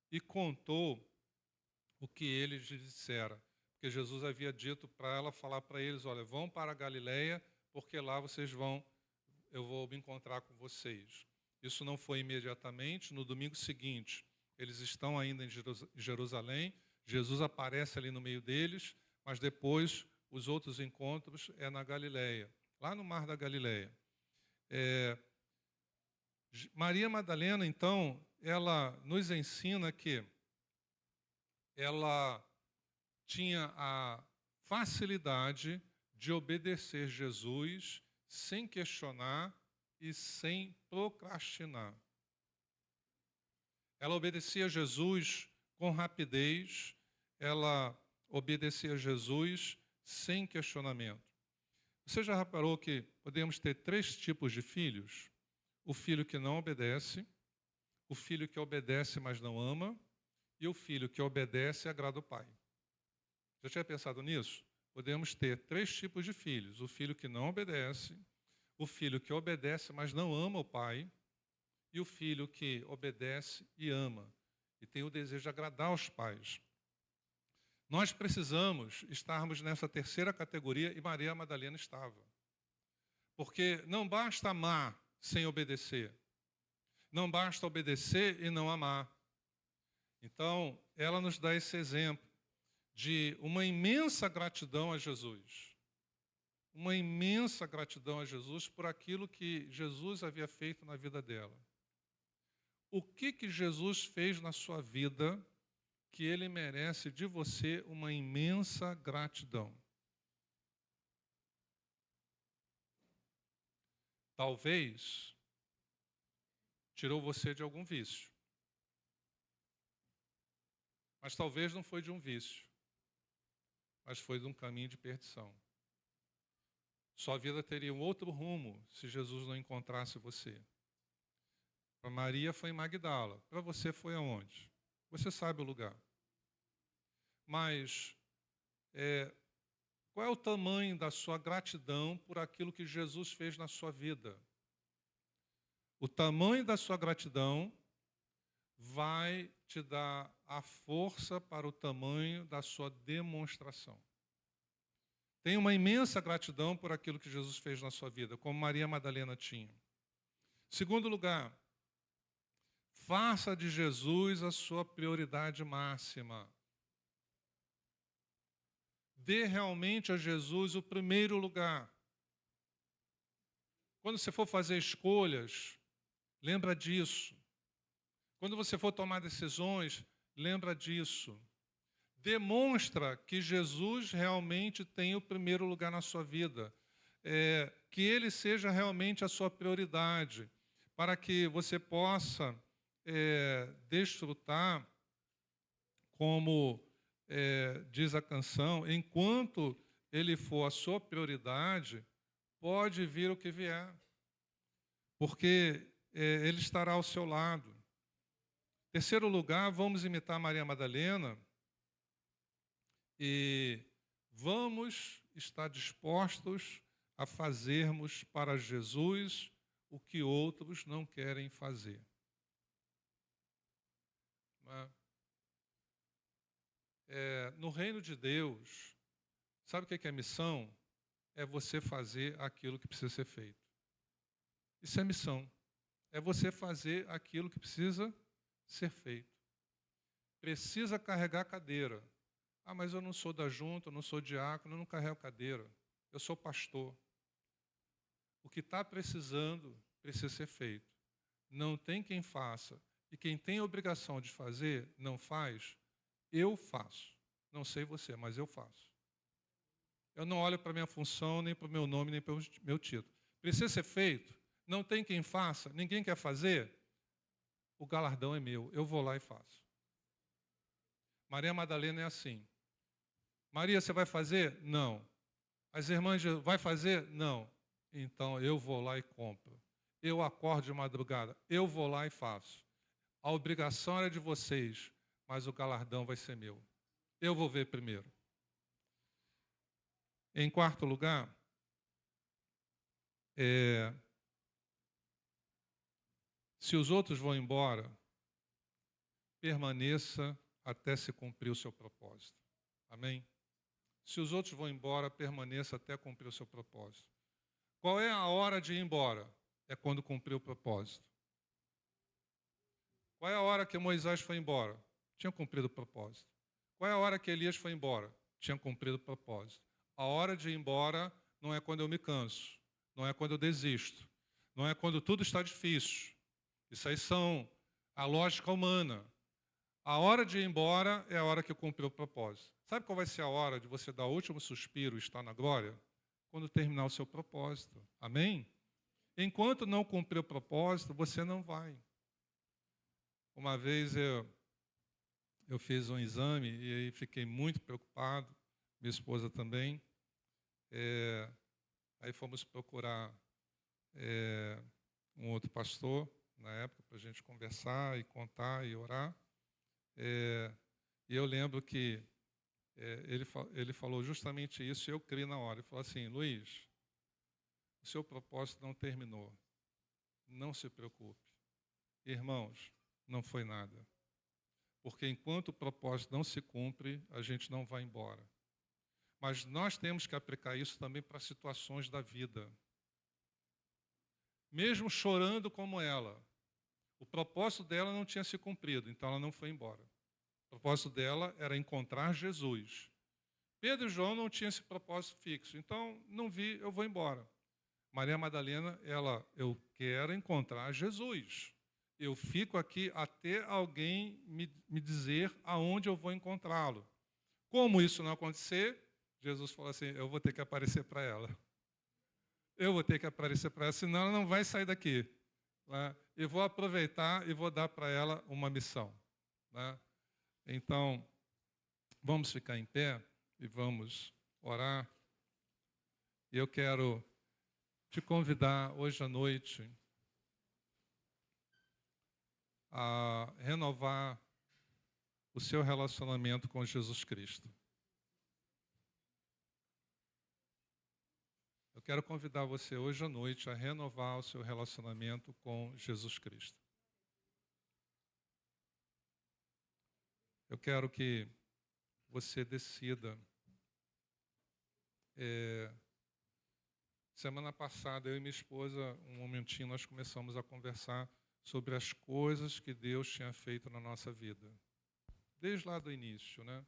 Speaker 1: e contou o que eles lhe dissera. Porque Jesus havia dito para ela falar para eles, olha, vão para a Galileia, porque lá eu vou me encontrar com vocês. Isso não foi imediatamente, no domingo seguinte, eles estão ainda em Jerusalém, Jesus aparece ali no meio deles, mas depois os outros encontros é na Galileia, lá no Mar da Galileia. Maria Madalena, então, ela nos ensina que ela tinha a facilidade de obedecer Jesus sem questionar e sem procrastinar. Ela obedecia Jesus com rapidez, ela obedecia Jesus sem questionamento. Você já reparou que podemos ter 3 tipos de filhos? O filho que não obedece, o filho que obedece, mas não ama, e o filho que obedece e agrada o pai. Já tinha pensado nisso? Podemos ter 3 tipos de filhos. O filho que não obedece, o filho que obedece, mas não ama o pai, e o filho que obedece e ama, e tem o desejo de agradar os pais. Nós precisamos estarmos nessa terceira categoria, e Maria Madalena estava. Porque não basta amar sem obedecer. Não basta obedecer e não amar. Então, ela nos dá esse exemplo de uma imensa gratidão a Jesus. Uma imensa gratidão a Jesus por aquilo que Jesus havia feito na vida dela. O que Jesus fez na sua vida que ele merece de você uma imensa gratidão? Talvez tirou você de algum vício. Mas talvez não foi de um vício, mas foi de um caminho de perdição. Sua vida teria um outro rumo se Jesus não encontrasse você. Para Maria foi em Magdala, para você foi aonde? Você sabe o lugar. Mas qual é o tamanho da sua gratidão por aquilo que Jesus fez na sua vida? O tamanho da sua gratidão vai te dar a força para o tamanho da sua demonstração. Tenha uma imensa gratidão por aquilo que Jesus fez na sua vida, como Maria Madalena tinha. Segundo lugar, faça de Jesus a sua prioridade máxima. Dê realmente a Jesus o primeiro lugar. Quando você for fazer escolhas, lembra disso. Quando você for tomar decisões, lembra disso. Demonstra que Jesus realmente tem o primeiro lugar na sua vida. Que Ele seja realmente a sua prioridade, para que você possa desfrutar, como diz a canção, enquanto Ele for a sua prioridade, pode vir o que vier, porque Ele estará ao seu lado. Terceiro lugar, vamos imitar Maria Madalena e vamos estar dispostos a fazermos para Jesus o que outros não querem fazer. No reino de Deus, sabe o que é missão? É você fazer aquilo que precisa ser feito. Isso é missão. É você fazer aquilo que precisa ser feito. precisa carregar cadeira. Ah, mas eu não sou da junta, eu não sou diácono, eu não carrego cadeira. Eu sou pastor. O que está precisando, precisa ser feito. Não tem quem faça. E quem tem a obrigação de fazer, não faz, eu faço. Não sei você, mas eu faço. Eu não olho para a minha função, nem para o meu nome, nem para o meu título. Precisa ser feito, não tem quem faça, ninguém quer fazer, o galardão é meu, eu vou lá e faço. Maria Madalena é assim. Maria, você vai fazer? Não. As irmãs, vai fazer? Não. Então eu vou lá e compro. Eu acordo de madrugada, eu vou lá e faço. A obrigação era de vocês, mas o galardão vai ser meu. Eu vou ver primeiro. Em quarto lugar, se os outros vão embora, permaneça até se cumprir o seu propósito. Amém? Se os outros vão embora, permaneça até cumprir o seu propósito. Qual é a hora de ir embora? É quando cumprir o propósito. Qual é a hora que Moisés foi embora? Tinha cumprido o propósito. Qual é a hora que Elias foi embora? Tinha cumprido o propósito. A hora de ir embora não é quando eu me canso, não é quando eu desisto, não é quando tudo está difícil. Isso aí são a lógica humana. A hora de ir embora é a hora que cumpriu o propósito. Sabe qual vai ser a hora de você dar o último suspiro e estar na glória? Quando terminar o seu propósito. Amém? Enquanto não cumprir o propósito, você não vai. Uma vez eu fiz um exame e aí fiquei muito preocupado, minha esposa também. Aí fomos procurar um outro pastor, na época, para a gente conversar e contar e orar. E eu lembro que ele falou justamente isso e eu criei na hora. Ele falou assim, Luiz, o seu propósito não terminou. Não se preocupe. Irmãos, não foi nada. Porque enquanto o propósito não se cumpre, a gente não vai embora. Mas nós temos que aplicar isso também para situações da vida. Mesmo chorando como ela, o propósito dela não tinha se cumprido, então ela não foi embora. O propósito dela era encontrar Jesus. Pedro e João não tinham esse propósito fixo, então não vi, eu vou embora. Maria Madalena, eu quero encontrar Jesus. Eu fico aqui até alguém me dizer aonde eu vou encontrá-lo. Como isso não acontecer, Jesus falou assim, eu vou ter que aparecer para ela. Eu vou ter que aparecer para ela, senão ela não vai sair daqui. Né? Eu vou aproveitar e vou dar para ela uma missão. Né? Então, vamos ficar em pé e vamos orar. Eu quero te convidar hoje à noite a renovar o seu relacionamento com Jesus Cristo. Eu quero convidar você hoje à noite a renovar o seu relacionamento com Jesus Cristo. Eu quero que você decida. Semana passada, eu e minha esposa, um momentinho, nós começamos a conversar sobre as coisas que Deus tinha feito na nossa vida. Desde lá do início, né?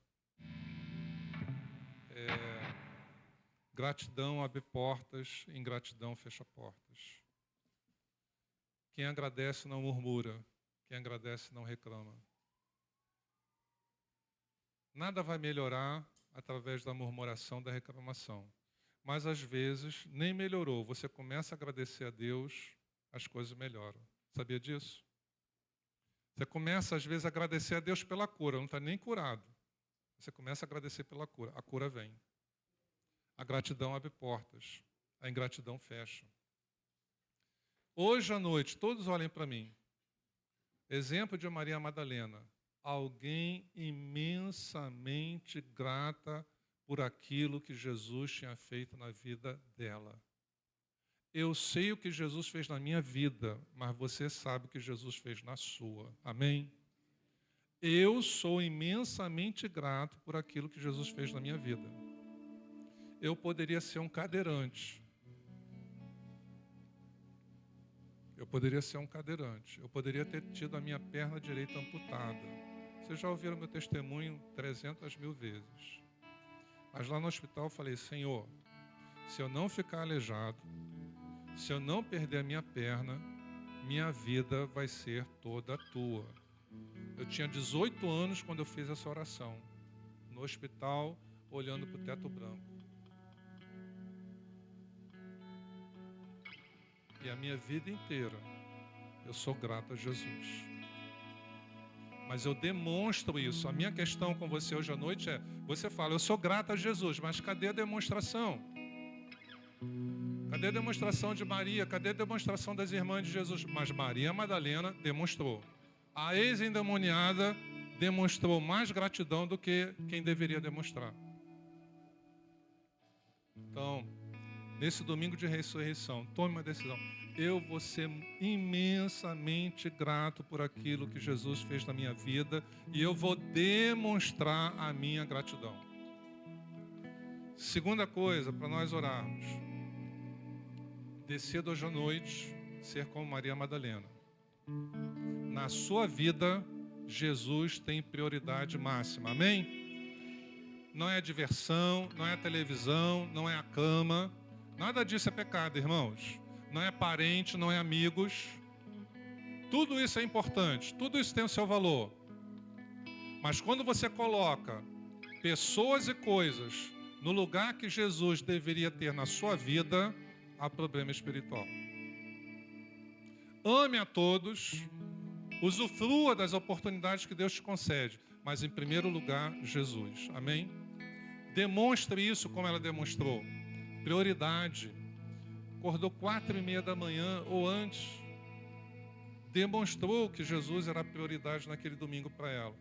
Speaker 1: Gratidão abre portas, ingratidão fecha portas. Quem agradece não murmura, quem agradece não reclama. Nada vai melhorar através da murmuração, da reclamação. Mas, às vezes, nem melhorou. Você começa a agradecer a Deus, as coisas melhoram. Sabia disso? Você começa, às vezes, a agradecer a Deus pela cura. Não está nem curado. Você começa a agradecer pela cura. A cura vem. A gratidão abre portas. A ingratidão fecha. Hoje à noite, todos olhem para mim. Exemplo de Maria Madalena. Alguém imensamente grata por aquilo que Jesus tinha feito na vida dela. Eu sei o que Jesus fez na minha vida, mas você sabe o que Jesus fez na sua. Amém? Eu sou imensamente grato por aquilo que Jesus fez na minha vida. Eu poderia ser um cadeirante. Eu poderia ser um cadeirante. Eu poderia ter tido a minha perna direita amputada. Vocês já ouviram meu testemunho 300 mil vezes. Mas lá no hospital eu falei, Senhor, se eu não ficar aleijado, se eu não perder a minha perna, minha vida vai ser toda tua. Eu tinha 18 anos quando eu fiz essa oração, no hospital, olhando para o teto branco. E a minha vida inteira, eu sou grato a Jesus. Mas eu demonstro isso. A minha questão com você hoje à noite é, você fala, eu sou grato a Jesus, mas cadê a demonstração? Cadê a demonstração de Maria? Cadê a demonstração das irmãs de Jesus? Mas Maria Madalena demonstrou. A ex-endemoniada demonstrou mais gratidão do que quem deveria demonstrar. Então, nesse domingo de ressurreição, tome uma decisão. Eu vou ser imensamente grato por aquilo que Jesus fez na minha vida e eu vou demonstrar a minha gratidão. Segunda coisa, para nós orarmos. Decida hoje à noite ser como Maria Madalena. Na sua vida, Jesus tem prioridade máxima. Amém? Não é a diversão, não é a televisão, não é a cama. Nada disso é pecado, irmãos. Não é parente, não é amigos. Tudo isso é importante, tudo isso tem o seu valor. Mas quando você coloca pessoas e coisas no lugar que Jesus deveria ter na sua vida, há problema espiritual. Ame a todos, usufrua das oportunidades que Deus te concede, mas em primeiro lugar, Jesus. Amém? Demonstre isso como ela demonstrou. Prioridade. Acordou 4:30 da manhã ou antes. Demonstrou que Jesus era a prioridade naquele domingo para ela.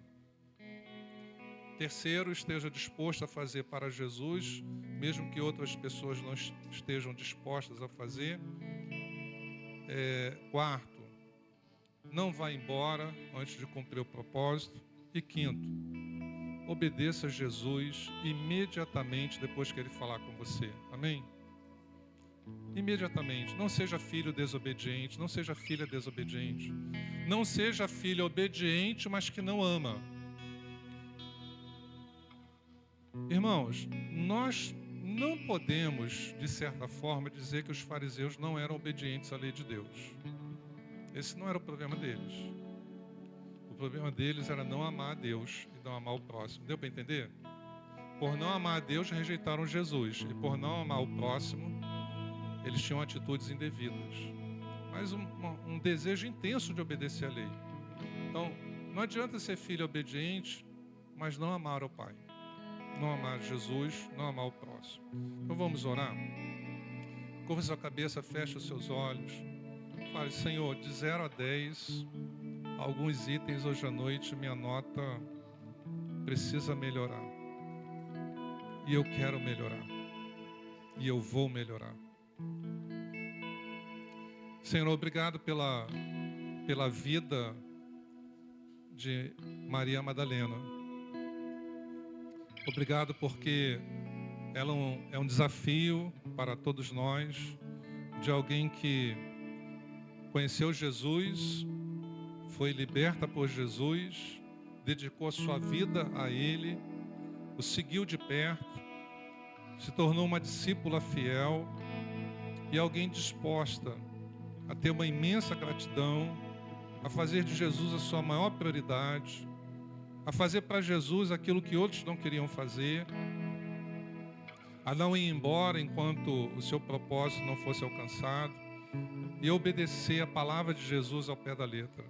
Speaker 1: Terceiro, esteja disposto a fazer para Jesus, mesmo que outras pessoas não estejam dispostas a fazer. Quarto, não vá embora antes de cumprir o propósito. E quinto, obedeça a Jesus imediatamente depois que Ele falar com você. Amém? Imediatamente. Não seja filho desobediente, não seja filha desobediente. Não seja filho obediente, mas que não ama. Irmãos, nós não podemos, de certa forma, dizer que os fariseus não eram obedientes à lei de Deus. Esse não era o problema deles. O problema deles era não amar a Deus e não amar o próximo. Deu para entender? Por não amar a Deus, rejeitaram Jesus. E por não amar o próximo, eles tinham atitudes indevidas. Mas um desejo intenso de obedecer à lei. Então, não adianta ser filho obediente, mas não amar o Pai. Não amar Jesus, não amar o próximo. Então vamos orar? Curva sua cabeça, feche os seus olhos. Fale, Senhor, de 0 a 10, alguns itens hoje à noite, minha nota precisa melhorar. E eu quero melhorar. E eu vou melhorar. Senhor, obrigado pela vida de Maria Madalena. Obrigado porque ela é um desafio para todos nós, de alguém que conheceu Jesus, foi liberta por Jesus, dedicou a sua vida a Ele, o seguiu de perto, se tornou uma discípula fiel e alguém disposta a ter uma imensa gratidão, a fazer de Jesus a sua maior prioridade, a fazer para Jesus aquilo que outros não queriam fazer, a não ir embora enquanto o seu propósito não fosse alcançado e obedecer a palavra de Jesus ao pé da letra.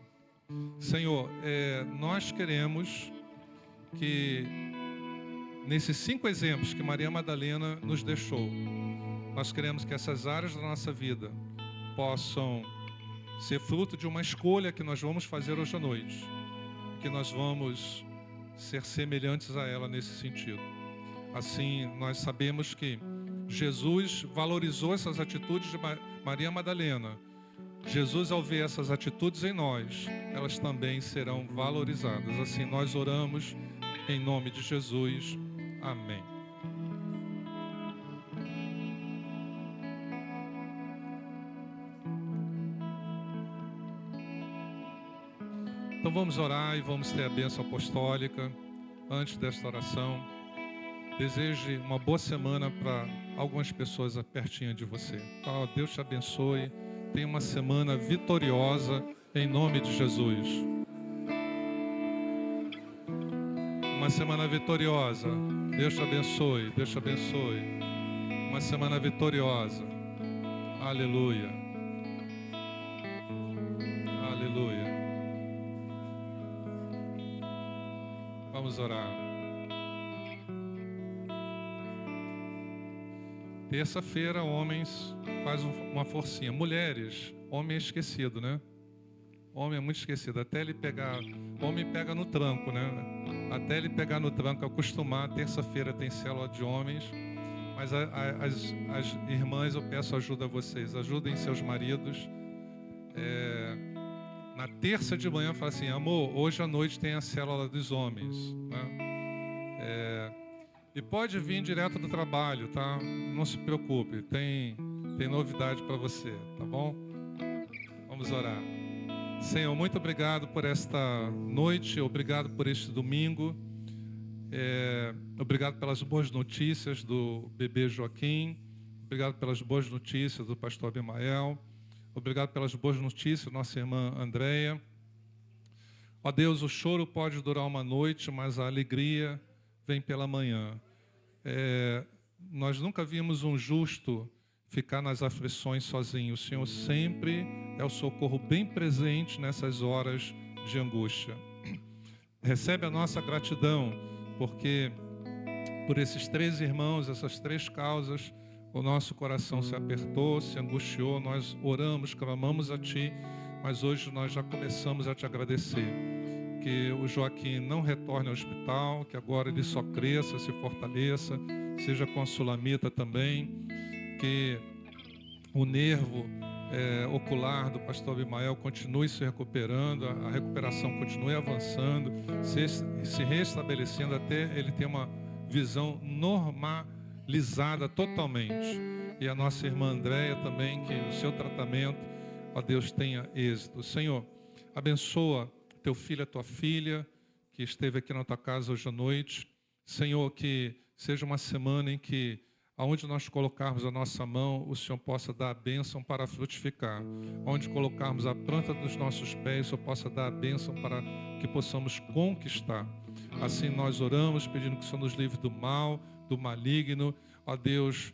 Speaker 1: Senhor, nós queremos que nesses 5 exemplos que Maria Madalena nos deixou, nós queremos que essas áreas da nossa vida possam ser fruto de uma escolha que nós vamos fazer hoje à noite, que nós vamos ser semelhantes a ela nesse sentido. Assim, nós sabemos que Jesus valorizou essas atitudes de Maria Madalena. Jesus, ao ver essas atitudes em nós, elas também serão valorizadas. Assim, nós oramos em nome de Jesus. Amém. Então vamos orar e vamos ter a bênção apostólica. Antes desta oração, deseje uma boa semana para algumas pessoas pertinho de você. Ó, Deus te abençoe. Tenha uma semana vitoriosa em nome de Jesus. Uma semana vitoriosa. Deus te abençoe. Deus te abençoe. Uma semana vitoriosa. Aleluia. Aleluia. Vamos orar. Terça-feira, homens, faz uma forcinha. Mulheres, homem é esquecido, né? Homem é muito esquecido. Até ele pegar... Homem pega no tranco, né? Até ele pegar no tranco, acostumar. Terça-feira tem célula de homens. Mas as irmãs, eu peço ajuda a vocês. Ajudem seus maridos. Na terça de manhã, fala assim: amor, hoje à noite tem a célula dos homens, né? E pode vir direto do trabalho, tá? Não se preocupe, tem novidade para você, tá bom? Vamos orar. Senhor, muito obrigado por esta noite, obrigado por este domingo, obrigado pelas boas notícias do bebê Joaquim, obrigado pelas boas notícias do pastor Abimael, obrigado pelas boas notícias da nossa irmã Andréia. Ó Deus, o choro pode durar uma noite, mas a alegria vem pela manhã. Nós nunca vimos um justo ficar nas aflições sozinho. O Senhor sempre é o socorro bem presente nessas horas de angústia. Recebe a nossa gratidão, porque por esses 3 irmãos, essas 3 causas, o nosso coração se apertou, se angustiou, nós oramos, clamamos a Ti, mas hoje nós já começamos a Te agradecer. Que o Joaquim não retorne ao hospital, que agora ele só cresça, se fortaleça, seja com a Sulamita também, que o nervo ocular do pastor Abimael continue se recuperando, a recuperação continue avançando, se restabelecendo até ele ter uma visão normalizada totalmente. E a nossa irmã Andréia também, que o seu tratamento, ó Deus, tenha êxito. Senhor, abençoa teu filho, a tua filha, que esteve aqui na tua casa hoje à noite. Senhor, que seja uma semana em que, aonde nós colocarmos a nossa mão, o Senhor possa dar a bênção para frutificar. Onde colocarmos a planta dos nossos pés, o Senhor possa dar a bênção para que possamos conquistar. Assim nós oramos, pedindo que o Senhor nos livre do mal, do maligno. Ó Deus,